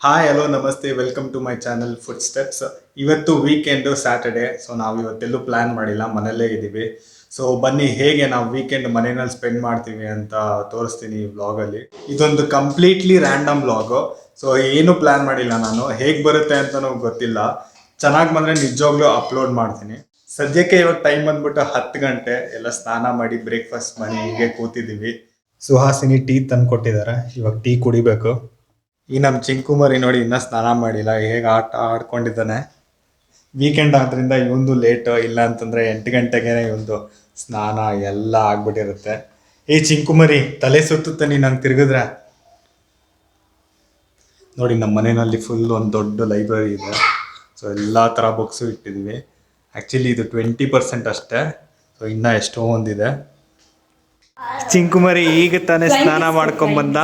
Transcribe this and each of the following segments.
Hi hello ನಮಸ್ತೆ welcome to my channel ಫುಟ್ಸ್ಟೆಪ್ಸ್. ಇವತ್ತು weekend Saturday. So ನಾವು ಇವತ್ತೆಲ್ಲೂ ಪ್ಲ್ಯಾನ್ ಮಾಡಿಲ್ಲ, ಮನೆಯಲ್ಲೇ ಇದ್ದೀವಿ. ಸೊ ಬನ್ನಿ ಹೇಗೆ ನಾವು ವೀಕೆಂಡ್ ಮನೆಯಲ್ಲಿ ಸ್ಪೆಂಡ್ ಮಾಡ್ತೀವಿ ಅಂತ ತೋರಿಸ್ತೀನಿ ಈ ವ್ಲಾಗಲ್ಲಿ. ಇದೊಂದು ಕಂಪ್ಲೀಟ್ಲಿ ರ್ಯಾಂಡಮ್ ವ್ಲಾಗು. ಸೊ ಏನು ಪ್ಲ್ಯಾನ್ ಮಾಡಿಲ್ಲ, ನಾನು ಹೇಗೆ ಬರುತ್ತೆ ಅಂತಲೂ ಗೊತ್ತಿಲ್ಲ. ಚೆನ್ನಾಗಿ ಬಂದರೆ ನಿಜವಾಗ್ಲೂ ಅಪ್ಲೋಡ್ ಮಾಡ್ತೀನಿ. ಸದ್ಯಕ್ಕೆ ಇವಾಗ ಟೈಮ್ ಬಂದ್ಬಿಟ್ಟು 10 ಗಂಟೆ. ಎಲ್ಲ ಸ್ನಾನ ಮಾಡಿ ಬ್ರೇಕ್ಫಾಸ್ಟ್ ಮಾಡಿ ಹೀಗೆ ಕೂತಿದ್ದೀವಿ. ಸುಹಾಸಿನಿ ಟೀ ತಂದು ಕೊಟ್ಟಿದ್ದಾರೆ, ಇವಾಗ ಟೀ ಕುಡಿಬೇಕು. ಈ ನಮ್ಮ ಚಿಂಕು ಮರಿ ನೋಡಿ ಇನ್ನೂ ಸ್ನಾನ ಮಾಡಿಲ್ಲ, ಹೇಗೆ ಆಟ ಆಡ್ಕೊಂಡಿದ್ದಾನೆ. ವೀಕೆಂಡ್ ಆದ್ದರಿಂದ ಇವೊಂದು ಲೇಟು, ಇಲ್ಲ ಅಂತಂದರೆ 8 ಗಂಟೆಗೆ ಇವೊಂದು ಸ್ನಾನ ಎಲ್ಲ ಆಗ್ಬಿಟ್ಟಿರುತ್ತೆ. ಈ ಚಿಂಕು ಮರಿ ತಲೆ ಸುತ್ತುತ್ತೆ ನೀನು ಹಂಗೆ ತಿರುಗಿದ್ರೆ. ನೋಡಿ ನಮ್ಮ ಮನೆಯಲ್ಲಿ ಫುಲ್ ಒಂದು ದೊಡ್ಡ ಲೈಬ್ರರಿ ಇದೆ. ಸೊ ಎಲ್ಲ ಥರ ಬುಕ್ಸು ಇಟ್ಟಿದ್ದೀವಿ. ಆ್ಯಕ್ಚುಲಿ ಇದು 20% ಅಷ್ಟೇ. ಸೊ ಇನ್ನೂ ಎಷ್ಟೋ ಒಂದಿದೆ. ಚಿಂಕು ಮರಿ ಈಗ ತಾನೇ ಸ್ನಾನ ಮಾಡ್ಕೊಂಬಂದ,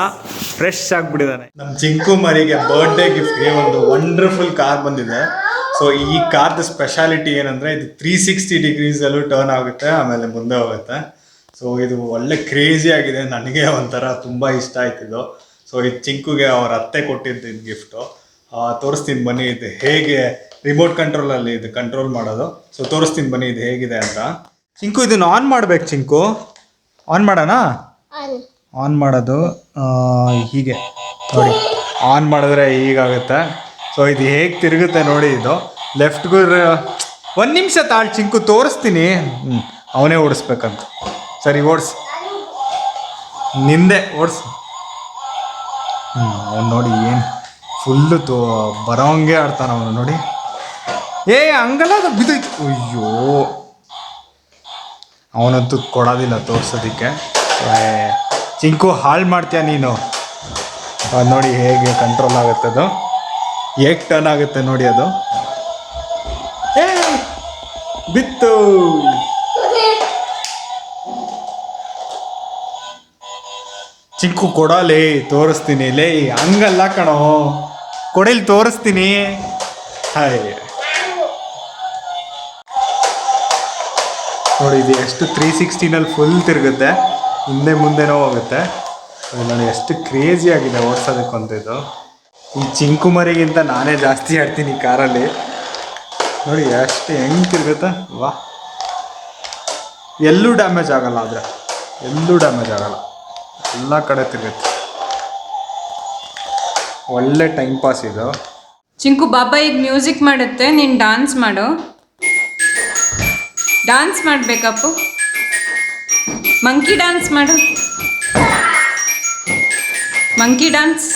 ಫ್ರೆಶ್ ಆಗಿಬಿಟ್ಟಿದ್ದಾನೆ. ನಮ್ಮ ಚಿಂಕು ಮರಿಗೆ ಬರ್ಡೇ ಗಿಫ್ಟ್ಗೆ ಒಂದು ವಂಡರ್ಫುಲ್ ಕಾರ್ ಬಂದಿದೆ. ಸೊ ಈ ಕಾರ್ದು ಸ್ಪೆಷಾಲಿಟಿ ಏನಂದರೆ ಇದು 360 ಡಿಗ್ರೀಸಲ್ಲೂ ಟರ್ನ್ ಆಗುತ್ತೆ, ಆಮೇಲೆ ಮುಂದೆ ಹೋಗುತ್ತೆ. ಸೊ ಇದು ಒಳ್ಳೆ ಕ್ರೇಜಿ ಆಗಿದೆ, ನನಗೆ ಒಂಥರ ತುಂಬ ಇಷ್ಟ ಆಯ್ತಿದ್ದು. ಸೊ ಇದು ಚಿಂಕುಗೆ ಅವ್ರ ಅತ್ತೆ ಕೊಟ್ಟಿದ್ದು ಇದು ಗಿಫ್ಟು. ತೋರಿಸ್ತೀನಿ ಬನ್ನಿ ಇದು ಹೇಗೆ ರಿಮೋಟ್ ಕಂಟ್ರೋಲಲ್ಲಿ ಇದು ಕಂಟ್ರೋಲ್ ಮಾಡೋದು. ಸೊ ತೋರಿಸ್ತೀನಿ ಬನ್ನಿ ಇದು ಹೇಗಿದೆ ಅಂತ. ಚಿಂಕು ಇದನ್ನು ಆನ್ ಮಾಡ್ಬೇಕು. ಚಿಂಕು ಆನ್ ಮಾಡೋಣ. ಆನ್ ಮಾಡೋದು ಹೀಗೆ ನೋಡಿ, ಆನ್ ಮಾಡಿದ್ರೆ ಹೀಗಾಗುತ್ತೆ. ಸೊ ಇದು ಹೇಗೆ ತಿರುಗುತ್ತೆ ನೋಡಿ. ಇದು ಲೆಫ್ಟ್ಗೂ ಒಂದು ನಿಮಿಷ ತಾಳು ಚಿಂಕು, ತೋರಿಸ್ತೀನಿ. ಅವನೇ ಓಡಿಸ್ಬೇಕಂತ. ಸರಿ ಓಡಿಸಿ, ನಿಂದೆ ಓಡಿಸಿ. ಅವ್ನು ನೋಡಿ ಏನು ಫುಲ್ಲು ಬರೋಂಗೆ ಆಡ್ತಾನೆ ಅವನು ನೋಡಿ. ಹಂಗಲ್ಲ ಬಿದ್ದೋಯ್ತು. ಅಯ್ಯೋ, ಅವನಂತೂ ಕೊಡೋದಿಲ್ಲ ತೋರ್ಸೋದಕ್ಕೆ. ಚಿಂಕು ಹಾಳು ಮಾಡ್ತೀಯ ನೀನು. ನೋಡಿ ಹೇಗೆ ಕಂಟ್ರೋಲ್ ಆಗುತ್ತೆ, ಅದು ಹೇಗೆ ಟರ್ನ್ ಆಗುತ್ತೆ ನೋಡಿ. ಅದು ಬಿತ್ತು. ಚಿಂಕು ಕೊಡಲೇ, ತೋರಿಸ್ತೀನಿ. ಲೇ ಹಂಗಲ್ಲ ಕಣೋ, ಕೊಡಲಿ ತೋರಿಸ್ತೀನಿ. ಹಾಯ್ ನೋಡಿ, ಇದು ಎಷ್ಟು 360ನಲ್ಲಿ ಫುಲ್ ತಿರುಗುತ್ತೆ, ಹಿಂದೆ ಮುಂದೆನೋ ಹೋಗುತ್ತೆ. ನೋಡಿ ಎಷ್ಟು ಕ್ರೇಜಿ ಆಗಿದೆ ಓಡಿಸೋದಕ್ಕೆ ಅಂತ. ಇದು ಈ ಚಿಂಕು ಮರಿಗಿಂತ ನಾನೇ ಜಾಸ್ತಿ ಆಡ್ತೀನಿ ಕಾರಲ್ಲಿ. ನೋಡಿ ಎಷ್ಟು ಹೆಂಗೆ ತಿರುಗುತ್ತೆ. ವಾ, ಎಲ್ಲೂ ಡ್ಯಾಮೇಜ್ ಆಗಲ್ಲ, ಆದರೆ ಎಲ್ಲೂ ಡ್ಯಾಮೇಜ್ ಆಗಲ್ಲ, ಎಲ್ಲ ಕಡೆ ತಿರುಗುತ್ತೆ. ಒಳ್ಳೆ ಟೈಮ್ ಪಾಸ್ ಇದು. ಚಿಂಕು ಬಾಬಾ ಈಗ ಮ್ಯೂಸಿಕ್ ಮಾಡುತ್ತೆ, ನೀನು ಡಾನ್ಸ್ ಮಾಡು. ಡಾನ್ಸ್ ಮಾಡಬೇಕಪ್ಪು, ಮಂಕಿ ಡಾನ್ಸ್ ಮಾಡು. Monkey dance.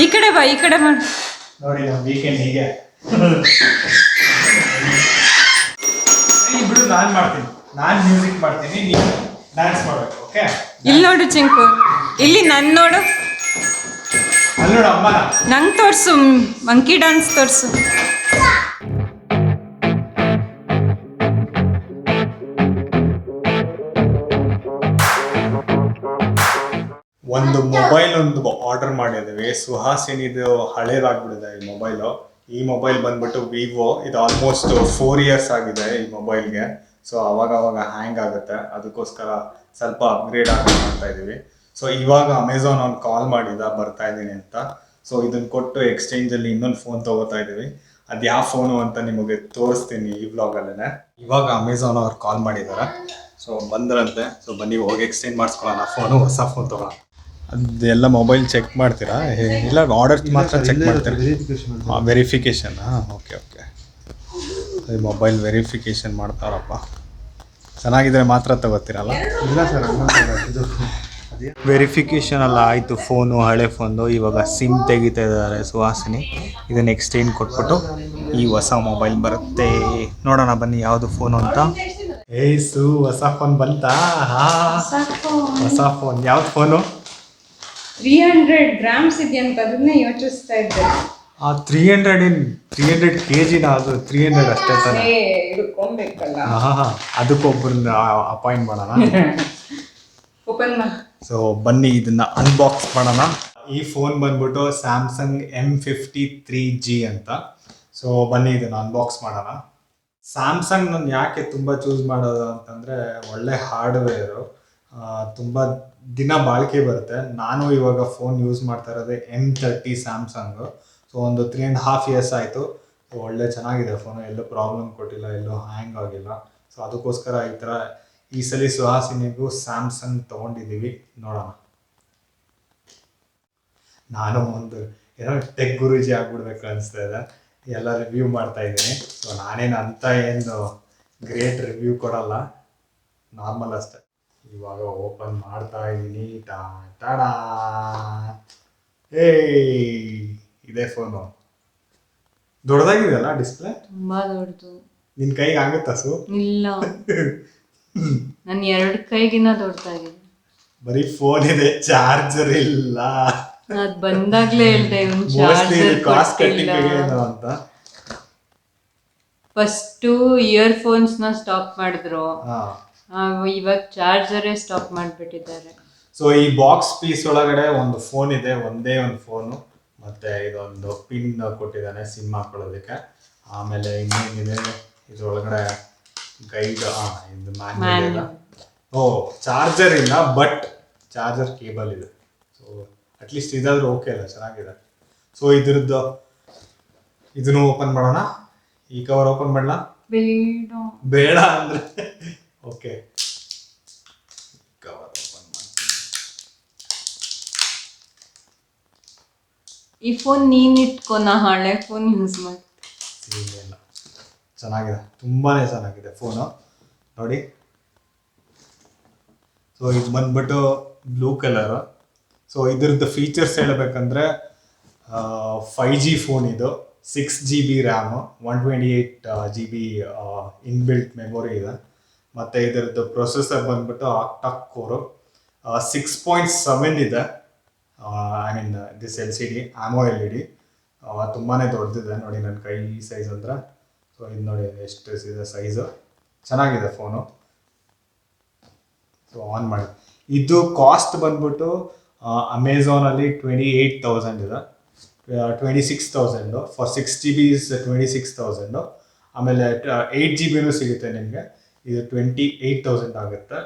ಈ ಕಡೆ ಬಾ, ಈ ಕಡೆ ಮಾಡು. ನೋಡಿ ನಮ್ಮ ವೀಕೆಂಡ್ ಹೀಗೆ. ಬಿಡು, ನಾನು ಮಾಡ್ತೀನಿ, ನಾನು ಮ್ಯೂಸಿಕ್ ಮಾಡ್ತೀನಿ, ನೀವು ಡ್ಯಾನ್ಸ್ ಮಾಡಬೇಕು. ಓಕೆ? ಇಲ್ಲಿ ನೋಡು ಚಿಂಕು, ಇಲ್ಲಿ ನನ್ನ ನೋಡು. ಅಲ್ಲಿ ನೋಡು ಅಮ್ಮನ. ನಂಗೆ ತೋರಿಸು, ಮಂಕಿ ಡಾನ್ಸ್ ತೋರಿಸು. ಒಂದು ಮೊಬೈಲ್ ಆರ್ಡರ್ ಮಾಡಿದ್ದೀವಿ. ಸುಹಾಸಿನಿದು ಹಳೇದಾಗ್ಬಿಟ್ಟಿದೆ ಈ ಮೊಬೈಲು. ಈ ಮೊಬೈಲ್ ಬಂದ್ಬಿಟ್ಟು ವಿವೋ. ಇದು ಆಲ್ಮೋಸ್ಟ್ 4 ಇಯರ್ಸ್ ಆಗಿದೆ ಈ ಮೊಬೈಲ್ಗೆ. ಸೊ ಅವಾಗ ಹ್ಯಾಂಗ್ ಆಗುತ್ತೆ, ಅದಕ್ಕೋಸ್ಕರ ಸ್ವಲ್ಪ ಅಪ್ಗ್ರೇಡ್ ಮಾಡ್ತಾ ಇದ್ದೀವಿ. ಸೊ ಇವಾಗ ಅಮೆಝಾನ್ ಅವ್ನು ಕಾಲ್ ಮಾಡಿದ, ಬರ್ತಾ ಇದ್ದೀನಿ ಅಂತ. ಸೊ ಇದನ್ನು ಕೊಟ್ಟು ಎಕ್ಸ್ಚೇಂಜಲ್ಲಿ ಇನ್ನೊಂದು ಫೋನ್ ತೊಗೋತಾ ಇದ್ದೀವಿ. ಅದು ಯಾವ ಫೋನು ಅಂತ ನಿಮಗೆ ತೋರಿಸ್ತೀನಿ ಈ ವ್ಲಾಗಲ್ಲೇ. ಇವಾಗ ಅಮೆಝಾನ್ ಅವ್ರು ಕಾಲ್ ಮಾಡಿದ್ದಾರೆ. ಸೊ ಬಂದ್ರಂತೆ. ಸೊ ಬನ್ನಿ ಹೋಗಿ ಎಕ್ಸ್ಚೇಂಜ್ ಮಾಡಿಸ್ಕೊಳ್ಳೋಣ ಫೋನು, ಹೊಸ ಫೋನ್ ತೊಗೊಳ್ಳೋಣ. ಅದೆಲ್ಲ ಮೊಬೈಲ್ ಚೆಕ್ ಮಾಡ್ತೀರಾ? ಇಲ್ಲ, ಆರ್ಡರ್ ಮಾತ್ರ ಚೆಕ್ ಮಾಡ್ತೀರಾ? ವೆರಿಫಿಕೇಷನ್. ಓಕೆ. ಮೊಬೈಲ್ ವೆರಿಫಿಕೇಷನ್ ಮಾಡ್ತಾರಪ್ಪ. ಚೆನ್ನಾಗಿದ್ರೆ ಮಾತ್ರ ತಗೋತೀರಲ್ಲ? ಇಲ್ಲ ಸರ್, ವೆರಿಫಿಕೇಷನ್ ಎಲ್ಲ ಆಯಿತು. ಫೋನು ಹಳೆ ಫೋನ್ದು. ಇವಾಗ ಸಿಮ್ ತೆಗಿತಾ ಇದ್ದಾರೆ ಸುಹಾಸಿನಿ. ಇದನ್ನು ಎಕ್ಸ್ಚೇಂಜ್ ಕೊಟ್ಬಿಟ್ಟು ಈ ಹೊಸ ಮೊಬೈಲ್ ಬರುತ್ತೆ. ನೋಡೋಣ ಬನ್ನಿ ಯಾವುದು ಫೋನು ಅಂತ. ಹೊಸ ಫೋನ್ ಬಂತಾ? ಹೊಸ ಫೋನ್. ಯಾವ್ದು ಫೋನು? 300 ಗ್ರಾಮ್ಸ್ ಇದೆಯಂತ, ಅದನ್ನೇ ಯೋಚಿಸ್ತಾ ಇದ್ದೆ. 300 kg ಅದು 300 ಅಷ್ಟೇ ತಾನೆ? ಹಿಡ್ಕೊಬೇಕಲ್ಲ. ಅದಕ್ಕೊಬ್ಬರನ್ನ ಅಪಾಯಿಂಟ್ ಮಾಡೋಣ. ಓಪನ್ ಮಾ. ಸೊ ಬನ್ನಿ ಇದನ್ನ ಅನ್ಬಾಕ್ಸ್ ಮಾಡೋಣ. ಈ ಫೋನ್ ಬಂದ್ಬಿಟ್ಟು ಸ್ಯಾಮ್ಸಂಗ್ M53G ಅಂತ. ಸೊ ಬನ್ನಿ ಇದನ್ನ ಅನ್ಬಾಕ್ಸ್ ಮಾಡೋಣ. ಸ್ಯಾಮ್ಸಂಗ್ ನಾನು ಯಾಕೆ ತುಂಬ ಚೂಸ್ ಮಾಡೋದು ಅಂತಂದರೆ, ಒಳ್ಳೆ ಹಾರ್ಡ್ವೇರು, ತುಂಬ ದಿನ ಬಾಳಿಕೆ ಬರುತ್ತೆ. ನಾನು ಇವಾಗ ಫೋನ್ ಯೂಸ್ ಮಾಡ್ತಾ ಇರೋದು M30 ಸ್ಯಾಮ್ಸಂಗು. ಸೊ ಒಂದು 3.5 ಇಯರ್ಸ್ ಆಯಿತು. ಸೊ ಒಳ್ಳೆ ಚೆನ್ನಾಗಿದೆ ಫೋನು, ಎಲ್ಲೂ ಪ್ರಾಬ್ಲಮ್ ಕೊಟ್ಟಿಲ್ಲ, ಎಲ್ಲೂ ಹ್ಯಾಂಗ್ ಆಗಿಲ್ಲ. ಸೊ ಅದಕ್ಕೋಸ್ಕರ ಈ ಥರ ಈ ಸಲ ಸುಹಾಸಿನಿಗೂ ಸ್ಯಾಮ್ಸಂಗ್ ತೊಗೊಂಡಿದ್ದೀವಿ. ನೋಡೋಣ, ನಾನು ಒಂದು ಏನೋ ಟೆಕ್ ಗುರೂಜಿ ಆಗ್ಬಿಡ್ಬೇಕು ಅನಿಸ್ತಾ ಇದೆ, ಎಲ್ಲ ರಿವ್ಯೂ ಮಾಡ್ತಾ ಇದ್ದೀನಿ. ಸೊ ನಾನೇನು ಅಂತ ಏನು ಗ್ರೇಟ್ ರಿವ್ಯೂ ಕೊಡಲ್ಲ, ನಾರ್ಮಲ್ ಅಷ್ಟೆ. ಇವಾಗ ಓಪನ್ ಮಾಡ್ತಾ ಇದ್ದೀನಿ. ಟಾಡಾ, ಇದೇ ಫೋನು. ದೊಡ್ಡದಾಗಿದೆಯಲ್ಲ ಡಿಸ್ಪ್ಲೇ, ತುಂಬಾ ದೊಡ್ಡದು. ನಿನ್ ಕೈಗೆ ಆಗುತ್ತಾ ಸು? ಇಲ್ಲ, ನನ್ನ 2 ಕೈಗಿನ ದೊಡ್ಡದಾಗಿದೆ. ಬರೀ ಫೋನ್ ಇದೆ, ಚಾರ್ಜರ್ ಇಲ್ಲ. ಅದ್ ಬಂದಾಗ್ಲೇ ಹೇಳ್ದೆ ಕಾಸ್ಟ್ ಕಟ್ಟಿಂಗ್ ಏನು ಅಂತ. ಫಸ್ಟ್ ಇಯರ್ಫೋನ್ಸ್ ನ ಸ್ಟಾಪ್ ಮಾಡಿದ್ರು, ಇವಾಗ ಚಾರ್ಜರೇ ಸ್ಟಾಪ್ ಮಾಡಿಬಿಟ್ಟಿದ್ದಾರೆ. ಸೊ ಈ ಬಾಕ್ಸ್ ಪೀಸ್ ಒಳಗಡೆ ಒಂದು ಫೋನ್ ಇದೆ, ಒಂದೇ ಒಂದು ಫೋನು, ಮತ್ತೆ ಇದೊಂದು ಪಿನ್ ಕೊಟ್ಟಿದ್ದಾನೆ ಸಿಮ್ ಹಾಕೊಳ್ಳೋದಕ್ಕೆ. ಆಮೇಲೆ ಇನ್ನೇನಿದೆ ಇದ್ರೊಳಗಡೆ ಗೈಡ್, ಇದು ಮ್ಯಾನ್ಯಲ್ ಇದೆ. ಚಾರ್ಜರ್ ಇಲ್ಲ, ಬಟ್ ಚಾರ್ಜರ್ ಕೇಬಲ್ ಇದೆ. ಸೊ ಅಟ್ಲೀಸ್ಟ್ ಇದಾದ್ರೂ ಓಕೆ ಅಲ್ಲ, ಚೆನ್ನಾಗಿದೆ. ಸೊ ಇದ್ರದ್ದು ಇದನ್ನು ಓಪನ್ ಮಾಡೋಣ. ಈ ಕವರ್ ಓಪನ್ ಮಾಡಲ? ಬೇಡ ಅಂದ್ರೆ ಓಕೆ, ಕವರ್ ಓಪನ್ ಮಾಡ್ತೀನಿ. ಈ ಫೋನ್ ನೀನ್ ಇಟ್ಕೊ, ನಾ ಹಳೆ ಫೋನ್ ಯೂಸ್ ಮಾಡ್ತೀನಿ. ಇಲ್ಲ, ಚೆನ್ನಾಗಿದೆ, ತುಂಬಾನೇ ಚೆನ್ನಾಗಿದೆ ಫೋನು ನೋಡಿ. ಸೊ ಇದು ಬಂದ್ಬಿಟ್ಟು ಬ್ಲೂ ಕಲರು. ಸೊ ಇದ್ರದ್ದು ಫೀಚರ್ಸ್ ಹೇಳಬೇಕಂದ್ರೆ 5G ಫೋನ್ ಇದು, 6GB RAM, 128 GB inbuilt memory ಇದೆ. ಮತ್ತು ಇದರದ್ದು ಪ್ರೊಸೆಸರ್ ಬಂದ್ಬಿಟ್ಟು ಆಕ್ಟಾ ಕೋರು, 6.7 ಇದೆ. I mean this LCD AMO LED ತುಂಬಾ ದೊಡ್ಡದಿದೆ ನೋಡಿ, ನನ್ನ ಕೈ ಸೈಜ್ ಅಂದ್ರೆ. ಸೊ ಇದು ನೋಡಿ ಎಷ್ಟು ಇದೆ ಸೈಜು, ಚೆನ್ನಾಗಿದೆ ಫೋನು. ಸೊ ಆನ್ ಮಾಡಿ. ಇದು ಕಾಸ್ಟ್ ಬಂದ್ಬಿಟ್ಟು ಅಮೆಝಾನಲ್ಲಿ 28,000 ಇದೆ, 26,000 ಫಾರ್ 6GB 26,000. ಆಮೇಲೆ 8GB ಸಿಗುತ್ತೆ ನಿಮಗೆ, ಇದು 28,000 ಆಗುತ್ತೆ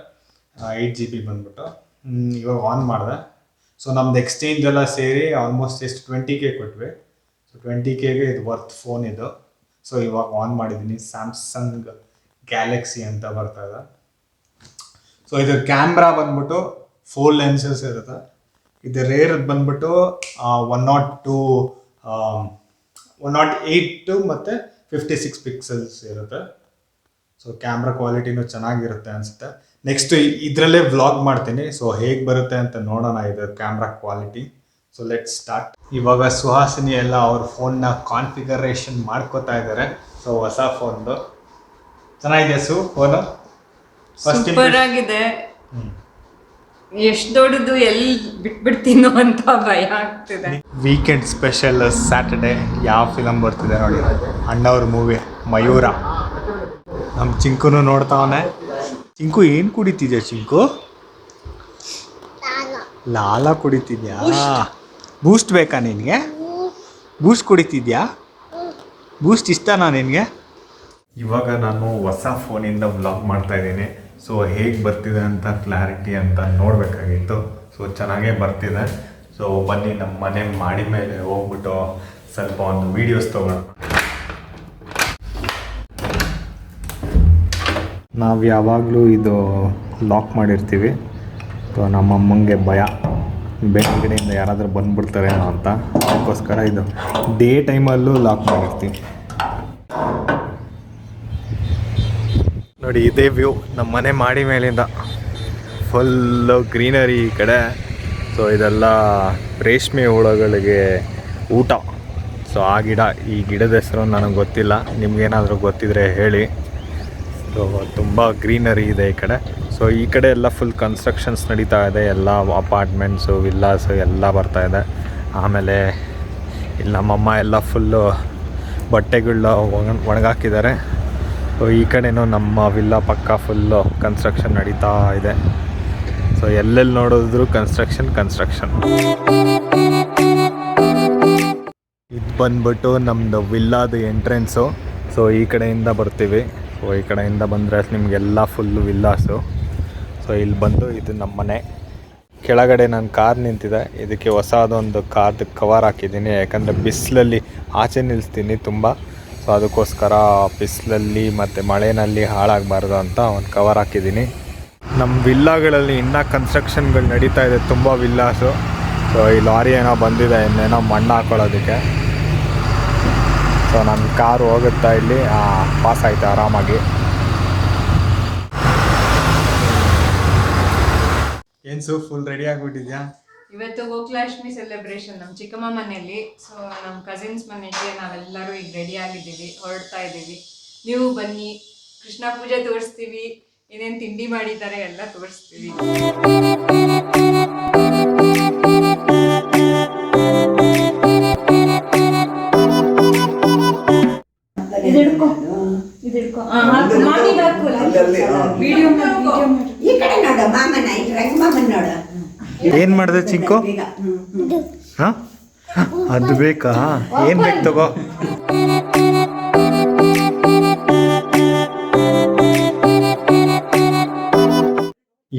8GB ಬಂದ್ಬಿಟ್ಟು. ಇವಾಗ ಆನ್ ಮಾಡಿದೆ. ಸೊ ನಮ್ದು ಎಕ್ಸ್ಚೇಂಜ್ ಎಲ್ಲ ಸೇರಿ ಆಲ್ಮೋಸ್ಟ್ ಎಷ್ಟು 20K ಕೊಟ್ವಿ. ಸೊ 20Kಗೆ ಇದು ವರ್ತ್ ಫೋನ್ ಇದು. ಸೊ ಇವಾಗ ಆನ್ ಮಾಡಿದ್ದೀನಿ. ಸ್ಯಾಮ್ಸಂಗ್ ಗ್ಯಾಲಕ್ಸಿ ಅಂತ ಬರ್ತಾ ಇದೆ. ಸೊ ಇದ್ರ ಕ್ಯಾಮ್ರಾ ಬಂದ್ಬಿಟ್ಟು 4 ಲೆನ್ಸಸ್ ಇರುತ್ತೆ. ಇದು ರೇರ್ ಬಂದ್ಬಿಟ್ಟು 108 ಮತ್ತು 56 ಪಿಕ್ಸೆಲ್ಸ್ ಇರುತ್ತೆ. ಸೊ ಕ್ಯಾಮ್ರಾ ಕ್ವಾಲಿಟಿನೂ ಚೆನ್ನಾಗಿರುತ್ತೆ ಅನಿಸುತ್ತೆ. ನೆಕ್ಸ್ಟ್ ಇದರಲ್ಲೇ ವ್ಲಾಗ್ ಮಾಡ್ತೀನಿ. ಸೊ ಹೇಗೆ ಬರುತ್ತೆ ಅಂತ ನೋಡೋಣ ಇದು camera quality. So let start. ಇವಾಗ ಸುಹಾಸಿನಿ ಎಲ್ಲ ಅವ್ರ ಫೋನ್ನ ಕಾನ್ಫಿಗರೇಷನ್ ಮಾಡ್ಕೋತಾ ಇದ್ದಾರೆ. ಸೊ ಹೊಸ ಫೋನ್ದು ಚೆನ್ನಾಗಿದೆ ಸು ಫೋನು. ಸೂಪರ್ ಆಗಿದೆ. ಎಷ್ಟು ದೊಡ್ಡದು, ಎಲ್ಲಿ ಬಿಟ್ಬಿಡ್ತೀನೋ ಅಂತ ಭಯ ಆಗ್ತಿದೆ. ವೀಕೆಂಡ್ ಸ್ಪೆಷಲ್ ಸ್ಯಾಟರ್ಡೆ ಯಾವ ಫಿಲಮ್ ಬರ್ತಿದೆ ನೋಡಿ, ಅಣ್ಣವ್ರ ಮೂವಿ ಮಯೂರ. ನಮ್ಮ ಚಿಂಕುನು ನೋಡ್ತಾವನೆ. ಚಿಂಕು ಏನು ಕುಡಿತಿದ್ಯಾ ಚಿಂಕು? ಲಾಲ ಕುಡಿತಿದ್ಯಾ? ಬೂಸ್ಟ್ ಬೇಕಾ ನಿನಗೆ? ಬೂಸ್ಟ್ ಕುಡಿತಿದ್ಯಾ? ಬೂಸ್ಟ್ ಇಷ್ಟನಾ ನಿನಗೆ? ಇವಾಗ ನಾನು ಹೊಸ ಫೋನಿಂದ ವ್ಲಾಗ್ ಮಾಡ್ತಾ ಇದ್ದೀನಿ. ಸೊ ಹೇಗೆ ಬರ್ತಿದೆ ಅಂತ ಕ್ಲಾರಿಟಿ ಅಂತ ನೋಡಬೇಕಾಗಿತ್ತು. ಸೊ ಚೆನ್ನಾಗೇ ಬರ್ತಿದೆ. ಸೊ ಬನ್ನಿ ನಮ್ಮ ಮನೆ ಮಾಡಿ ಮೇಲೆ ಹೋಗ್ಬಿಟ್ಟು ಸ್ವಲ್ಪ ಒಂದು ವೀಡಿಯೋಸ್ ತೊಗೊಳ್ಳೋಣ. ನಾವು ಯಾವಾಗಲೂ ಇದು ಲಾಕ್ ಮಾಡಿರ್ತೀವಿ. ಸೊ ನಮ್ಮಮ್ಮಂಗೆ ಭಯ, ಬೇರೆಗಡೆಯಿಂದ ಯಾರಾದರೂ ಬಂದುಬಿಡ್ತಾರೇನೋ ಅಂತ, ಅದಕ್ಕೋಸ್ಕರ ಇದು ಡೇ ಟೈಮಲ್ಲೂ ಲಾಕ್ ಮಾಡಿರ್ತೀವಿ. ನೋಡಿ ಇದೇ ವ್ಯೂ ನಮ್ಮ ಮನೆ ಮಾಡಿ ಮೇಲಿಂದ, ಫುಲ್ಲು ಗ್ರೀನರಿ ಈ ಕಡೆ. ಸೊ ಇದೆಲ್ಲ ರೇಷ್ಮೆ ಹುಳಗಳಿಗೆ ಊಟ. ಸೊ ಆ ಗಿಡ, ಈ ಗಿಡದ ಹೆಸರು ನನಗೆ ಗೊತ್ತಿಲ್ಲ, ನಿಮ್ಗೇನಾದರೂ ಗೊತ್ತಿದ್ರೆ ಹೇಳಿ. ಸೊ ತುಂಬ ಗ್ರೀನರಿ ಇದೆ ಈ ಕಡೆ. ಸೊ ಈ ಕಡೆ ಎಲ್ಲ ಫುಲ್ ಕನ್ಸ್ಟ್ರಕ್ಷನ್ಸ್ ನಡೀತಾ ಇದೆ, ಎಲ್ಲ ಅಪಾರ್ಟ್ಮೆಂಟ್ಸು ವಿಲ್ಲಾಸು ಎಲ್ಲ ಬರ್ತಾಯಿದೆ. ಆಮೇಲೆ ಇಲ್ಲಿ ನಮ್ಮಮ್ಮ ಎಲ್ಲ ಫುಲ್ಲು ಬಟ್ಟೆಗಳನ್ನ ಒಣಗಾಕಿದ್ದಾರೆ. ಸೊ ಈ ಕಡೆನೂ ನಮ್ಮ ವಿಲ್ಲಾ ಪಕ್ಕ ಫುಲ್ಲು ಕನ್ಸ್ಟ್ರಕ್ಷನ್ ನಡೀತಾ ಇದೆ. ಸೊ ಎಲ್ಲೆಲ್ಲಿ ನೋಡಿದ್ರು ಕನ್ಸ್ಟ್ರಕ್ಷನ್. ಇದು ಬಂದ್ಬಿಟ್ಟು ನಮ್ಮದು ವಿಲ್ಲಾದು ಎಂಟ್ರೆನ್ಸು. ಸೊ ಈ ಕಡೆಯಿಂದ ಬರ್ತೀವಿ. ಸೊ ಈ ಕಡೆಯಿಂದ ಬಂದರೆ ನಿಮಗೆಲ್ಲ ಫುಲ್ಲು ವಿಲ್ಲಾಸು. ಸೊ ಇಲ್ಲಿ ಬಂದು ಇದು ನಮ್ಮ ಮನೆ. ಕೆಳಗಡೆ ನನ್ನ ಕಾರ್ ನಿಂತಿದೆ. ಇದಕ್ಕೆ ಹೊಸದೊಂದು ಕಾರ್ದು ಕವರ್ ಹಾಕಿದ್ದೀನಿ, ಯಾಕಂದರೆ ಬಿಸಿಲಲ್ಲಿ ಆಚೆ ನಿಲ್ಲಿಸ್ತೀನಿ ತುಂಬ. ಸೊ ಅದಕ್ಕೋಸ್ಕರ ಬಿಸಿಲಲ್ಲಿ ಮತ್ತು ಮಳೆಯಲ್ಲಿ ಹಾಳಾಗಬಾರ್ದು ಅಂತ ಒಂದು ಕವರ್ ಹಾಕಿದ್ದೀನಿ. ನಮ್ಮ ವಿಲ್ಲಾಗಳಲ್ಲಿ ಇನ್ನೂ ಕನ್ಸ್ಟ್ರಕ್ಷನ್ಗಳು ನಡೀತಾ ಇದೆ, ತುಂಬ ವಿಲ್ಲಾಸು. ಸೊ ಈ ಲಾರಿ ಏನೋ ಬಂದಿದೆ, ಇನ್ನೇನೋ ಮಣ್ಣು ಹಾಕೊಳ್ಳೋದಕ್ಕೆ. ಸೊ ನನ್ನ ಕಾರು ಹೋಗುತ್ತಾ ಇಲ್ಲಿ ಪಾಸ್ ಆಯಿತು ಆರಾಮಾಗಿ. ಏನು ಫುಲ್ ರೆಡಿ ಆಗಿಬಿಟ್ಟಿದ್ಯಾ? ಇವತ್ತು ಗೋಕುಲಾಷ್ಟಮಿ ಸೆಲೆಬ್ರೇಷನ್ ನಮ್ಮ ಚಿಕ್ಕಮ್ಮ ಮನೆಯಲ್ಲಿ. ಸೊ ನಮ್ಮ ಕಸಿನ್ಸ್ ಮನೆಗೆ ನಾವೆಲ್ಲರೂ ಈಗ ರೆಡಿ ಆಗಿದ್ದೀವಿ, ಹೊರಡ್ತಾ ಇದ್ದೀವಿ. ನೀವು ಬನ್ನಿ, ಕೃಷ್ಣ ಪೂಜೆ ತೋರಿಸ್ತೀವಿ, ಏನೇನು ತಿಂಡಿ ಮಾಡಿದ್ದಾರೆ ಎಲ್ಲ ತೋರಿಸ್ತೀವಿ. ಏನ್ ಮಾಡಿದೆ ಚಿಂಕು? ಹಾ ಅದು ಬೇಕಾ? ಏನ್ ಬೇಕು ತಗೋ.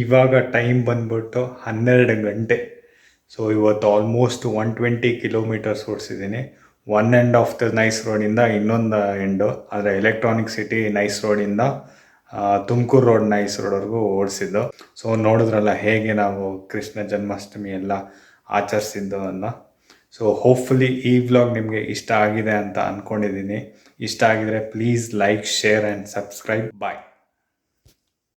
ಇವಾಗ ಟೈಮ್ ಬಂದ್ಬಿಟ್ಟು 12 ಗಂಟೆ. ಸೊ ಇವತ್ತು ಆಲ್ಮೋಸ್ಟ್ 120 ಕಿಲೋಮೀಟರ್ಸ್ ಓಡಿಸಿದ್ದೀನಿ. One end of the nice ರೋಡಿಂದ ಇನ್ನೊಂದು ಎಂಡು, ಅಂದರೆ ಎಲೆಕ್ಟ್ರಾನಿಕ್ ಸಿಟಿ ನೈಸ್ ರೋಡಿಂದ ತುಮಕೂರು ರೋಡ್ ನೈಸ್ ರೋಡ್ವರೆಗೂ ಓಡಿಸಿದ್ದು. ಸೊ ನೋಡಿದ್ರಲ್ಲ ಹೇಗೆ ನಾವು ಕೃಷ್ಣ ಜನ್ಮಾಷ್ಟಮಿ ಎಲ್ಲ ಆಚರಿಸಿದ್ದು ಅನ್ನೋ. ಸೊ ಹೋಪ್ಫುಲಿ ಈ ವ್ಲಾಗ್ ನಿಮಗೆ ಇಷ್ಟ ಆಗಿದೆ ಅಂತ ಅಂದ್ಕೊಂಡಿದ್ದೀನಿ. ಇಷ್ಟ ಆಗಿದರೆ please like, share and subscribe. Bye.